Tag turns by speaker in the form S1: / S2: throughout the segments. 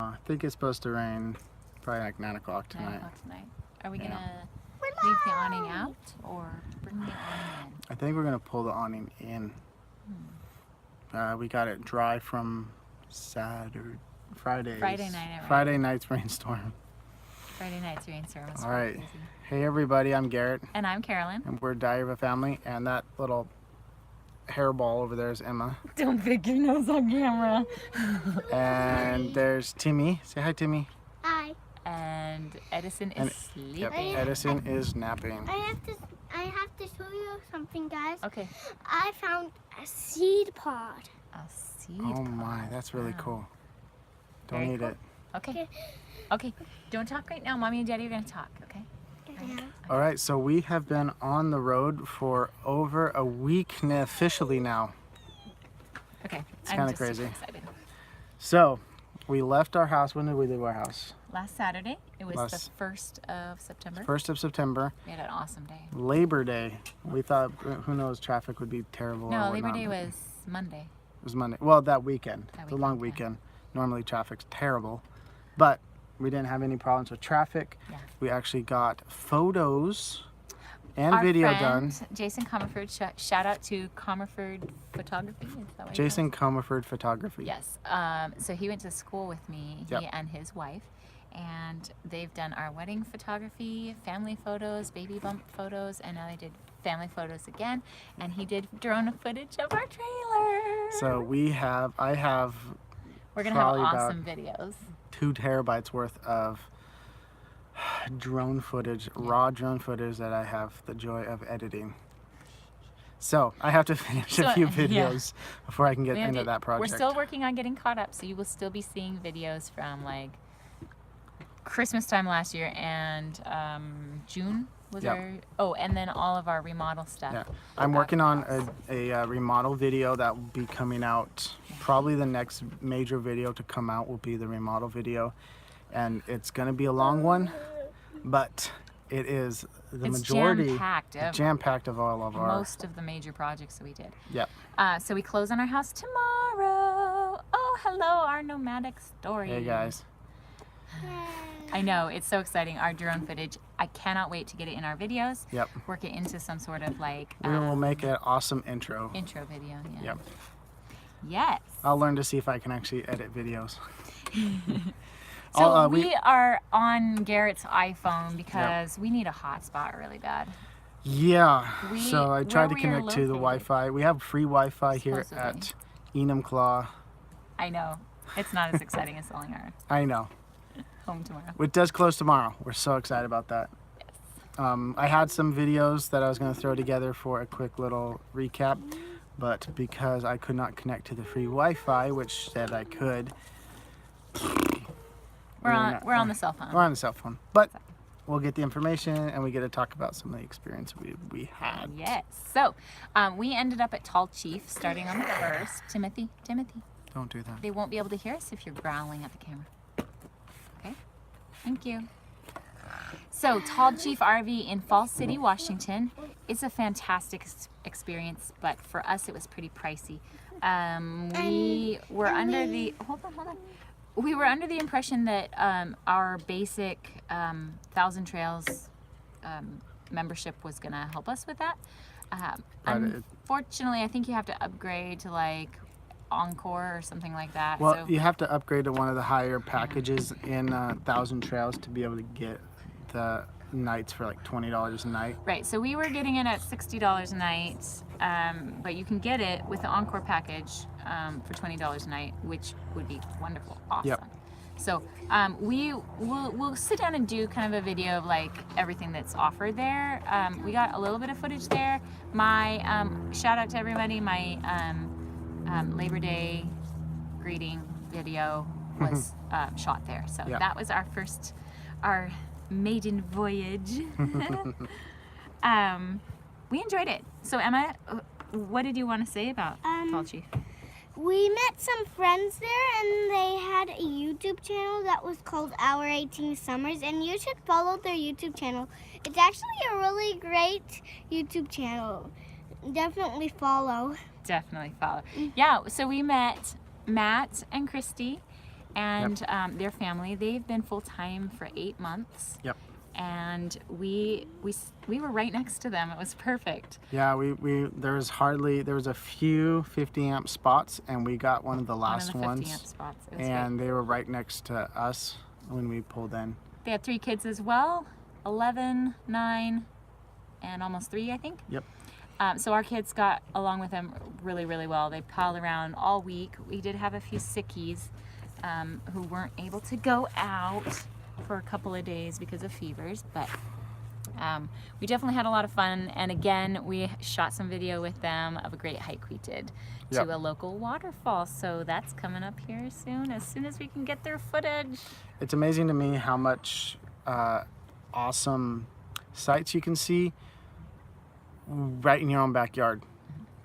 S1: I think it's supposed to rain probably like 9 o'clock tonight.
S2: 9 o'clock tonight. Are we gonna leave the awning out or bring the awning in?
S1: I think we're gonna pull the awning in. We got it dry from Friday
S2: night.
S1: Friday night's rainstorm.
S2: Friday night's rainstorm was
S1: All right.
S2: crazy.
S1: Hey everybody, I'm Garrett.
S2: And I'm Carolyn.
S1: And we're Diary of a Family, and that little hairball over there is Emma.
S2: Don't pick your nose on camera.
S1: And there's Timmy. Say hi, Timmy.
S3: Hi.
S2: And Edison is sleeping.
S1: Yep, Edison is napping.
S3: I have to show you something, guys.
S2: Okay.
S3: I found a seed pod.
S2: A seed
S1: Oh
S2: pod.
S1: my, that's really
S2: Wow.
S1: cool. Don't
S2: Very
S1: need
S2: cool.
S1: it.
S2: Okay. Okay. Don't talk right now. Mommy and Daddy are gonna talk. Okay.
S3: Yeah.
S1: All right, so we have been on the road for over a week officially now.
S2: Okay.
S1: It's
S2: I'm
S1: kinda
S2: just super
S1: crazy.
S2: excited.
S1: So we left our house. When did we leave our house?
S2: Last Saturday. It was
S1: Last-
S2: the 1st of September.
S1: 1st of September.
S2: We had an awesome day.
S1: Labor Day. We thought, who knows, traffic would be terrible.
S2: No,
S1: or
S2: Labor
S1: whatnot,
S2: Day
S1: but
S2: was Monday.
S1: It was Monday. Well, that weekend.
S2: That
S1: The long
S2: weekend, yeah.
S1: weekend. Normally traffic's terrible. But we didn't have any problems with traffic.
S2: Yeah.
S1: We actually got photos and
S2: Our
S1: video
S2: friend,
S1: done.
S2: Jason Comerford, shout out to Comerford Photography. Is that what
S1: Jason Comerford Photography.
S2: Yes. So he went to school with me, he
S1: Yep.
S2: and his wife, and they've done our wedding photography, family photos, baby bump photos, and now they did family photos again. And he did drone footage of our trailer.
S1: So I have
S2: we're gonna have
S1: probably
S2: awesome videos.
S1: 2 terabytes worth of drone footage, raw drone footage that I have the joy of editing. So I have to finish a few videos before I can get into that project.
S2: We're still working on getting caught up, so you will still be seeing videos from like Christmas time last year and June was
S1: Yep.
S2: and then all of our remodel stuff.
S1: Yeah, I'm working on a remodel video that will be coming out. Probably the next major video to come out will be the remodel video, and it's going to be a long one, but it is the
S2: It's
S1: majority
S2: jam-packed
S1: of all of our
S2: most of the major projects that we did.
S1: Yep.
S2: So we close on our house tomorrow. Oh, hello, our nomadic story.
S1: Hey guys.
S2: I know, it's so exciting. Our drone footage. I cannot wait to get it in our videos.
S1: Yep.
S2: Work it into some sort of like
S1: We will make an awesome intro.
S2: intro video. Yeah.
S1: Yep.
S2: Yes.
S1: I'll learn to see if I can actually edit videos.
S2: So we are on Garrett's iPhone because we need a hotspot really bad.
S1: Yeah. So I
S2: where
S1: tried to
S2: we are
S1: connect to the
S2: located.
S1: Wi-Fi. We have free Wi-Fi here
S2: Supposedly.
S1: at Enumclaw.
S2: I know. It's not as exciting as selling our
S1: I know.
S2: home tomorrow.
S1: It does close tomorrow. We're so excited about that.
S2: Yes.
S1: I had some videos that I was going to throw together for a quick little recap, but because I could not connect to the free Wi-Fi, which said I could,
S2: We're on the cell phone.
S1: we're on the cell phone. But we'll get the information and we get to talk about some of the experience we had.
S2: Yes. So we ended up at Tallchief starting on the 1st. Timothy.
S1: Don't do that.
S2: They won't be able to hear us if you're growling at the camera. Okay? Thank you. So, Tallchief RV in Falls City, Washington. It's a fantastic experience, but for us it was pretty pricey. We were under the hold on. We were under the impression that our basic 1,000 Trails membership was going to help us with that. Unfortunately, I think you have to upgrade to like Encore or something like that.
S1: Well,
S2: so,
S1: you have to upgrade to one of the higher packages in 1,000 Trails to be able to get the nights for like $20 a night.
S2: right, so we were getting it at $60 a night, but you can get it with the Encore package for $20 a night, which would be wonderful, awesome.
S1: Yep.
S2: So we'll sit down and do kind of a video of like everything that's offered there. We got a little bit of footage there. My shout out to everybody. My Labor Day greeting video was shot there. So
S1: Yep.
S2: that was our maiden voyage. We enjoyed it. So Emma, what did you want to say about Tallchief?
S3: We met some friends there, and they had a YouTube channel that was called Our 18 Summers, and you should follow their YouTube channel. It's actually a really great YouTube channel. Definitely follow.
S2: Definitely follow. Yeah, so we met Matt and Christy, and their family. They've been full-time for 8 months.
S1: Yep.
S2: And we were right next to them. It was perfect.
S1: Yeah, there was a few 50 amp spots, and we got one of the last
S2: One of the 50
S1: ones.
S2: amp spots. It was
S1: And they were right next to us when we pulled in.
S2: They had 3 kids as well, 11, 9, and almost 3, I think.
S1: Yep.
S2: So our kids got along with them really, really well. They piled around all week. We did have a few sickies who weren't able to go out for a couple of days because of fevers, but we definitely had a lot of fun. And again, we shot some video with them of a great hike we did
S1: Yep.
S2: to a local waterfall. So that's coming up here soon as we can get their footage.
S1: It's amazing to me how much awesome sights you can see right in your own backyard,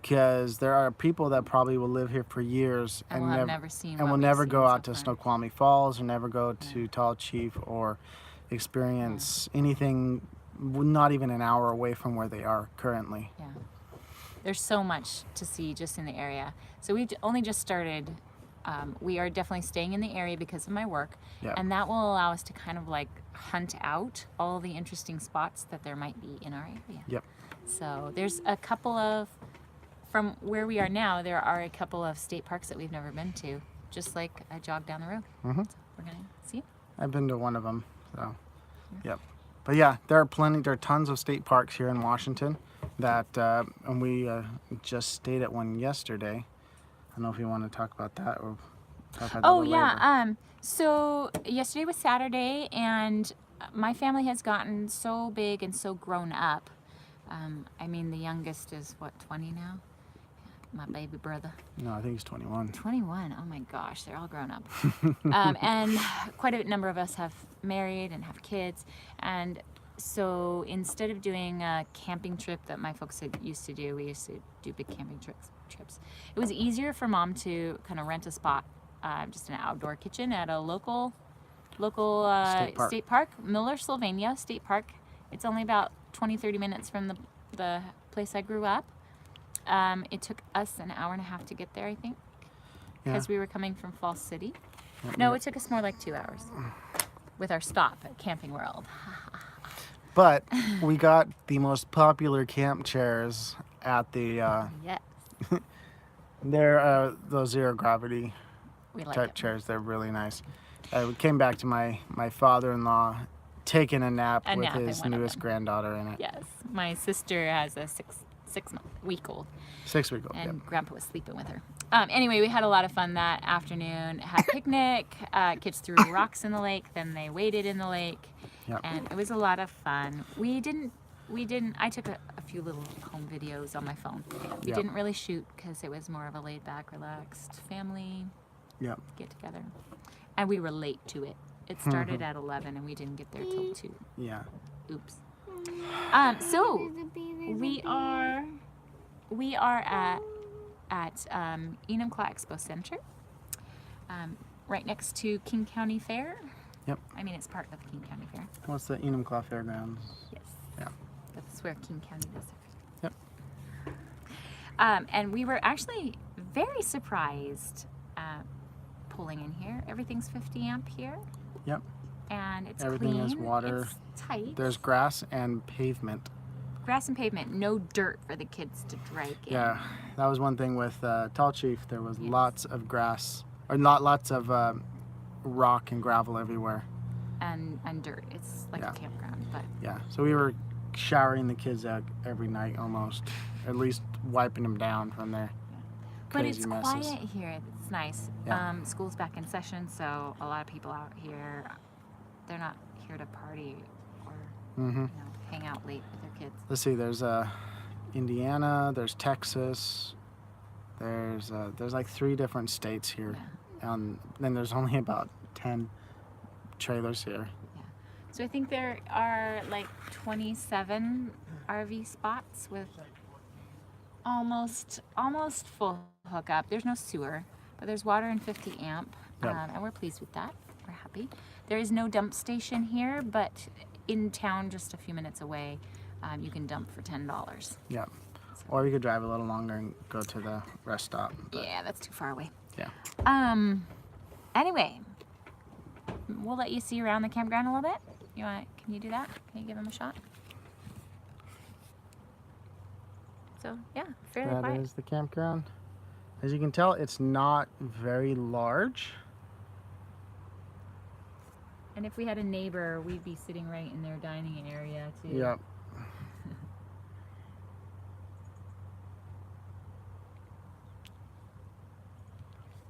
S1: because there are people that probably will live here for years
S2: And will have never seen
S1: and
S2: what
S1: will
S2: we've
S1: never
S2: seen
S1: go
S2: so
S1: out to
S2: far.
S1: Snoqualmie Falls or never go to Tallchief or experience anything not even an hour away from where they are currently.
S2: Yeah. There's so much to see just in the area. So we've only just started. We are definitely staying in the area because of my work.
S1: Yep.
S2: And that will allow us to kind of like hunt out all the interesting spots that there might be in our area.
S1: Yep.
S2: So there's a couple of, from where we are now, there are a couple of state parks that we've never been to, just like a jog down the road.
S1: Mhm.
S2: So we're gonna see.
S1: I've been to one of them, so yep. But yeah, there are tons of state parks here in Washington that, and we just stayed at one yesterday. I don't know if you want to talk about that or talk about that a
S2: Oh
S1: little
S2: yeah.
S1: later.
S2: So yesterday was Saturday, and my family has gotten so big and so grown up. I mean, the youngest is what, 20 now? My baby brother.
S1: No, I think he's 21.
S2: 21. Oh my gosh, they're all grown up. And quite a number of us have married and have kids. And so instead of doing a camping trip that my folks used to do, we used to do big camping trips. It was easier for mom to kind of rent a spot, just an outdoor kitchen at a local state park, Miller, Sylvania State Park. It's only about 20-30 minutes from the place I grew up. It took us an hour and a half to get there, I think, because we were coming from Falls City. No, it took us more like 2 hours with our stop at Camping World.
S1: But we got the most popular camp chairs at the,
S2: Yes,
S1: they're those zero gravity
S2: we like
S1: type
S2: it.
S1: chairs. They're really nice. We came back to my father-in-law taking a nap
S2: A
S1: with
S2: nap in
S1: his
S2: one of
S1: newest
S2: them.
S1: granddaughter in it.
S2: Yes, my sister has a 6-week-old,
S1: 6-week-old.
S2: and
S1: Yep.
S2: Grandpa was sleeping with her. Anyway, we had a lot of fun that afternoon. Had a picnic. Kids threw rocks in the lake. Then they waded in the lake,
S1: Yep.
S2: and it was a lot of fun. We didn't. I took a few little home videos on my phone. We
S1: Yep.
S2: didn't really shoot because it was more of a laid-back, relaxed family
S1: Yep.
S2: get together, and we were late to it. It started at 11, and we didn't get there till 2.
S1: Yeah.
S2: Oops. So we are at Enumclaw Expo Center, right next to King County Fair.
S1: Yep.
S2: I mean, it's part of King County Fair.
S1: What's the Enumclaw Fairgrounds?
S2: Yes.
S1: Yeah.
S2: That's where King County does it.
S1: Yep.
S2: And we were actually very surprised pulling in here. Everything's 50 amp here.
S1: Yep.
S2: And it's
S1: Everything
S2: clean.
S1: is water.
S2: It's tight.
S1: There's grass and pavement.
S2: grass and pavement, no dirt for the kids to drag in.
S1: Yeah, that was one thing with Tallchief. There was
S2: Yes.
S1: lots of grass, or not lots of rock and gravel everywhere.
S2: And dirt. It's like
S1: Yeah.
S2: a campground, but
S1: Yeah, so we were showering the kids out every night almost, at least wiping them down from their crazy
S2: it's
S1: messes.
S2: quiet here. It's nice.
S1: Yeah.
S2: School's back in session, so a lot of people out here, they're not here to party or
S1: Mm-hmm.
S2: hang out late with their kids.
S1: Let's see. There's Indiana. There's Texas. There's like 3 different states here, and then there's only about 10 trailers here.
S2: So I think there are like 27 RV spots with almost full hookup. There's no sewer, but there's water and 50 amp,
S1: Yep.
S2: and we're pleased with that. We're happy. There is no dump station here, but in town, just a few minutes away, you can dump for $10.
S1: Yeah, or you could drive a little longer and go to the rest stop. But
S2: Yeah, that's too far away.
S1: yeah.
S2: Anyway, we'll let you see around the campground a little bit. Can you do that? Can you give him a shot? So yeah, fairly
S1: That
S2: quiet.
S1: is the campground. As you can tell, it's not very large.
S2: And if we had a neighbor, we'd be sitting right in their dining area too.
S1: Yep.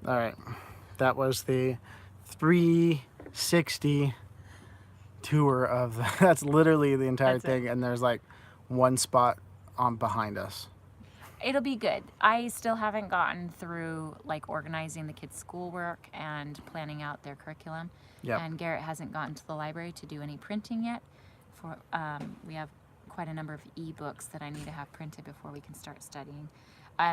S1: All right, that was the 360 tour of the, that's literally the entire
S2: That's it.
S1: thing, and there's like one spot on behind us.
S2: It'll be good. I still haven't gotten through like organizing the kids' schoolwork and planning out their curriculum.
S1: Yep.
S2: And Garrett hasn't gotten to the library to do any printing yet. We have quite a number of e-books that I need to have printed before we can start studying.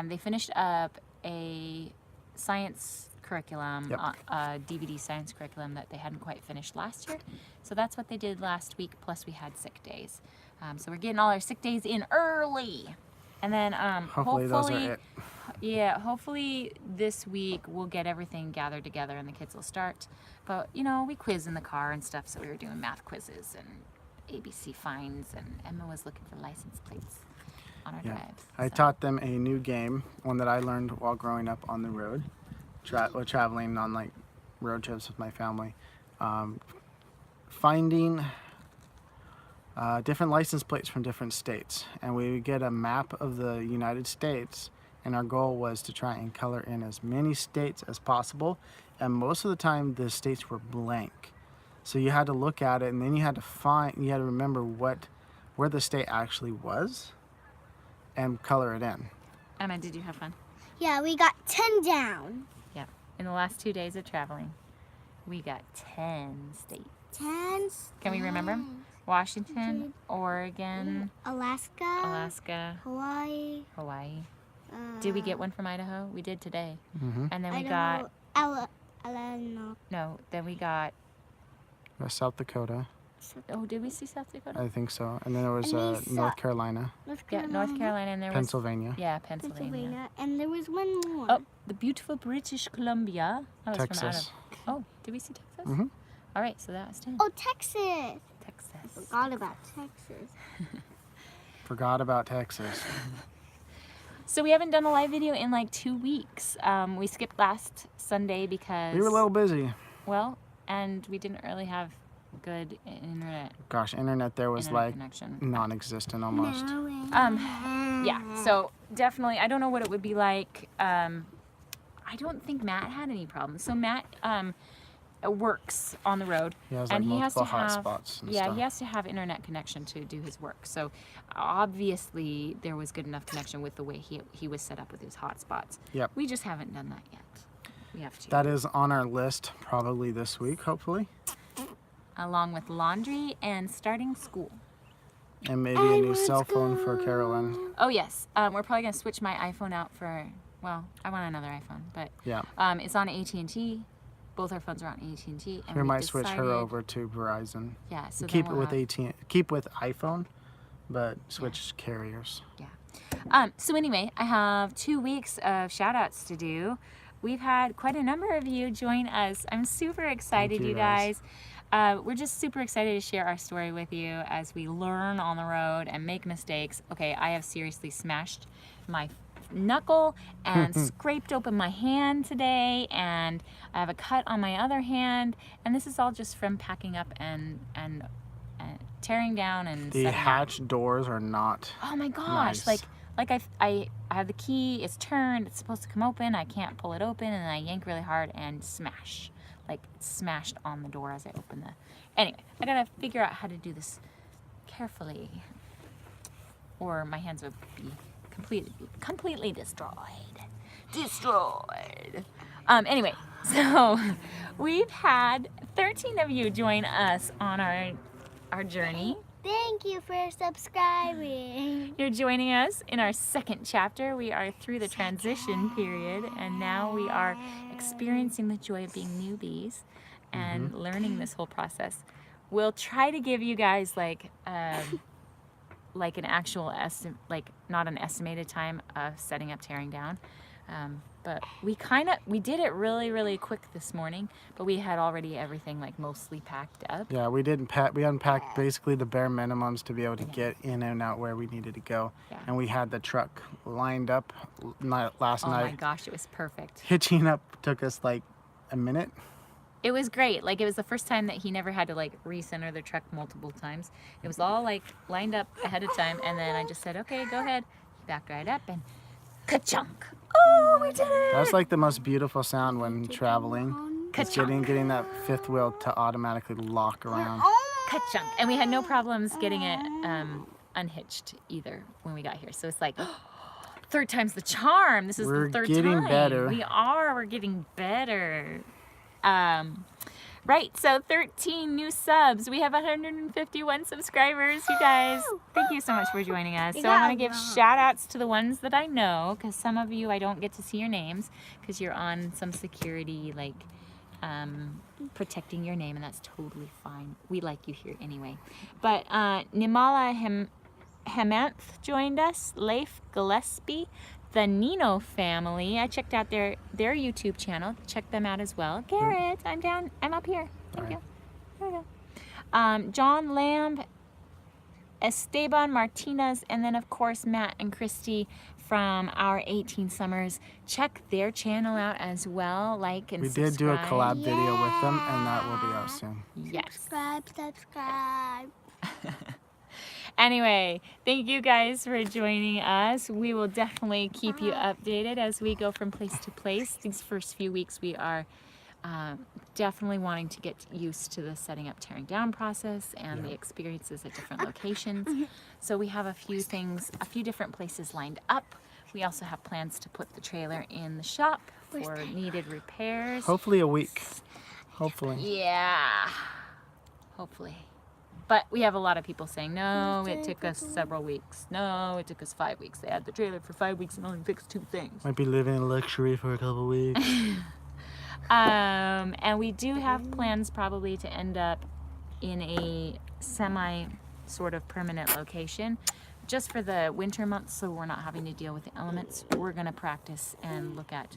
S2: They finished up a science curriculum,
S1: Yep.
S2: a DVD science curriculum that they hadn't quite finished last year. So that's what they did last week, plus we had sick days. So we're getting all our sick days in early. And then
S1: Hopefully those are it.
S2: yeah, hopefully this week we'll get everything gathered together and the kids will start. But you know, we quiz in the car and stuff, so we were doing math quizzes and ABC finds, and Emma was looking for license plates on our drives.
S1: I
S2: so.
S1: taught them a new game, one that I learned while growing up on the road, traveling on like road trips with my family, finding different license plates from different states, and we would get a map of the United States, and our goal was to try and color in as many states as possible, and most of the time the states were blank, so you had to look at it and then you had to remember where the state actually was and color it in.
S2: Emma, did you have fun?
S3: Yeah, we got 10 down.
S2: Yeah. In the last 2 days of traveling, we got 10 states.
S3: 10
S2: Can we remember 'em? Washington, Oregon,
S3: Alaska, Hawaii.
S2: Hawaii. Did we get one from Idaho? We did today.
S1: Mm-hmm.
S2: And then we
S3: Idaho,
S2: got
S3: no.
S2: then we got
S1: South Dakota,
S2: did we see South Dakota?
S1: I think so, and then there was
S3: And we saw-
S1: North Carolina,
S2: Yeah, North Carolina, and there
S1: Pennsylvania,
S2: was Pennsylvania.
S3: And there was one more.
S2: Oh, the beautiful British Columbia. That was
S1: Texas.
S2: From out of, did we see Texas?
S1: Mhm.
S2: All right, so that was 10.
S3: Oh, Texas.
S2: Texas.
S3: Forgot about Texas.
S1: Forgot about Texas.
S2: So we haven't done a live video in like 2 weeks. We skipped last Sunday because
S1: We were a little busy.
S2: well, and we didn't really have good internet
S1: Gosh, internet there was like
S2: connection.
S1: non-existent almost.
S2: Yeah, so definitely, I don't know what it would be like. I don't think Matt had any problems. So Matt works on the road,
S1: He has like
S2: and he has
S1: multiple
S2: to have
S1: hotspots and
S2: yeah,
S1: stuff.
S2: he has to have internet connection to do his work. So obviously there was good enough connection with the way he was set up with his hotspots.
S1: Yep.
S2: We just haven't done that yet. We have to.
S1: That is on our list probably this week, hopefully.
S2: Along with laundry and starting school.
S1: And maybe a new cell phone for Carolyn.
S2: Oh yes, we're probably gonna switch my iPhone out for. Well, I want another iPhone, but
S1: Yeah.
S2: it's on AT&T. Both our phones are on AT&T, and
S1: We
S2: we
S1: might switch her
S2: decided-
S1: over to Verizon.
S2: Yeah, so
S1: Keep
S2: then
S1: it
S2: we'll
S1: with
S2: have-
S1: keep with iPhone, but switch carriers.
S2: So anyway, I have 2 weeks of shout outs to do. We've had quite a number of you join us. I'm super excited,
S1: you
S2: you guys. We're just super excited to share our story with you as we learn on the road and make mistakes. Okay, I have seriously smashed my knuckle and scraped open my hand today, and I have a cut on my other hand, and this is all just from packing up and tearing down and
S1: The
S2: setting up.
S1: hatch doors are not.
S2: Oh my gosh,
S1: Nice.
S2: like I have the key, it's turned, it's supposed to come open, I can't pull it open, and I yank really hard and smash. Like it smashed on the door as I opened the. Anyway, I gotta figure out how to do this carefully, or my hands would be completely destroyed. Anyway, so we've had 13 of you join us on our journey.
S3: Thank you for subscribing.
S2: You're joining us in our second chapter. We are through the transition period, and now we are experiencing the joy of being newbies and learning this whole process. We'll try to give you guys like an actual not an estimated time of setting up, tearing down, But we did it really, really quick this morning, but we had already everything like mostly packed up.
S1: Yeah, we unpacked basically the bare minimums to be able to get in and out where we needed to go.
S2: Yeah.
S1: And we had the truck lined up last
S2: Oh
S1: night.
S2: my gosh, it was perfect.
S1: Hitching up took us like a minute.
S2: It was great. Like, it was the first time that he never had to like recenter the truck multiple times. It was all like lined up ahead of time, and then I just said, okay, go ahead. He backed right up and ka-chunk. Oh, we did it!
S1: That's like the most beautiful sound when traveling. It's getting that fifth wheel to automatically lock around.
S2: Ka-chunk. And we had no problems getting it unhitched either when we got here. So it's like, third time's the charm. This is
S1: We're
S2: the third
S1: getting
S2: time.
S1: better.
S2: We're getting better. Right, so 13 new subs. We have 151 subscribers, you guys. Thank you so much for joining us. So I want to give shout outs to the ones that I know, because some of you I don't get to see your names because you're on some security, like protecting your name, and that's totally fine. We like you here anyway. But Nimala Hemanth joined us, Leif Gillespie, the Nino family. I checked out their YouTube channel. Check them out as well. Garrett, I'm down. I'm up here. Thank you. There we go. John Lamb, Esteban Martinez, and then of course Matt and Christy from Our 18 Summers. Check their channel out as well. Like and subscribe.
S1: We did do a collab video with them, and that will be out soon.
S2: Yes.
S3: Subscribe.
S2: Anyway, thank you guys for joining us. We will definitely keep you updated as we go from place to place. These first few weeks we are definitely wanting to get used to the setting up, tearing down process and the experiences at different locations. So we have a few different places lined up. We also have plans to put the trailer in the shop for needed repairs.
S1: Hopefully a week. Hopefully.
S2: Yeah, hopefully. But we have a lot of people saying, no, it took us several weeks. No, it took us 5 weeks. They had the trailer for 5 weeks and only fixed 2 things.
S1: Might be living in luxury for a couple weeks.
S2: And we do have plans probably to end up in a semi sort of permanent location just for the winter months, so we're not having to deal with the elements. We're going to practice and look at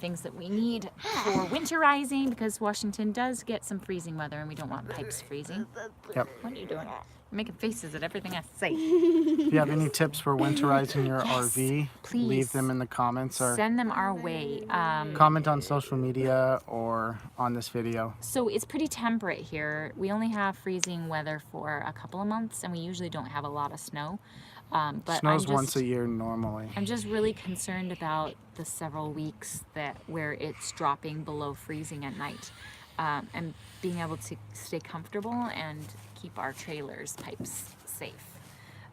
S2: things that we need for winterizing, because Washington does get some freezing weather and we don't want pipes freezing.
S1: Yep.
S2: What are you doing? You're making faces at everything I say.
S1: If you have any tips for winterizing your RV,
S2: please.
S1: leave them in the comments or
S2: Send them our way.
S1: comment on social media or on this video.
S2: So it's pretty temperate here. We only have freezing weather for a couple of months, and we usually don't have a lot of snow. But
S1: Snows once a year normally.
S2: I'm just really concerned about the several weeks where it's dropping below freezing at night, and being able to stay comfortable and keep our trailers pipes safe.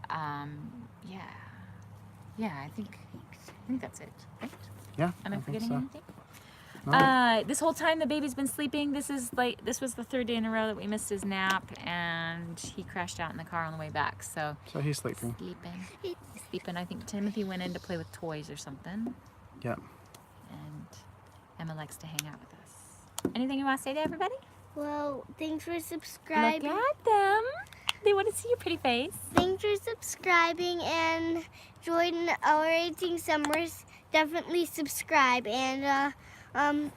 S2: Yeah, I think that's it, right?
S1: Yeah,
S2: Am I
S1: think
S2: forgetting
S1: so.
S2: anything?
S1: No.
S2: This whole time the baby's been sleeping. This was the third day in a row that we missed his nap, and he crashed out in the car on the way back. So
S1: He's sleeping.
S2: He's sleeping. I think Timothy went in to play with toys or something.
S1: Yep.
S2: And Emma likes to hang out with us. Anything you want to say to everybody?
S3: Well, thanks for
S2: Look
S3: subscribing.
S2: at them. They want to see your pretty face.
S3: Thanks for subscribing and join Our 18 Summers. Definitely subscribe, and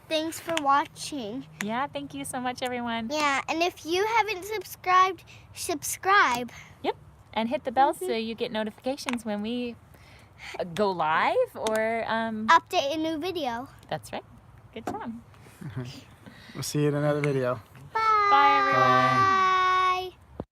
S3: thanks for watching.
S2: Yeah, thank you so much, everyone.
S3: Yeah, and if you haven't subscribed, subscribe.
S2: Yep. And hit the bell so you get notifications when we go live or
S3: Update a new video.
S2: That's right. Good job.
S1: We'll see you in another video.
S3: Bye.
S2: Bye, everyone.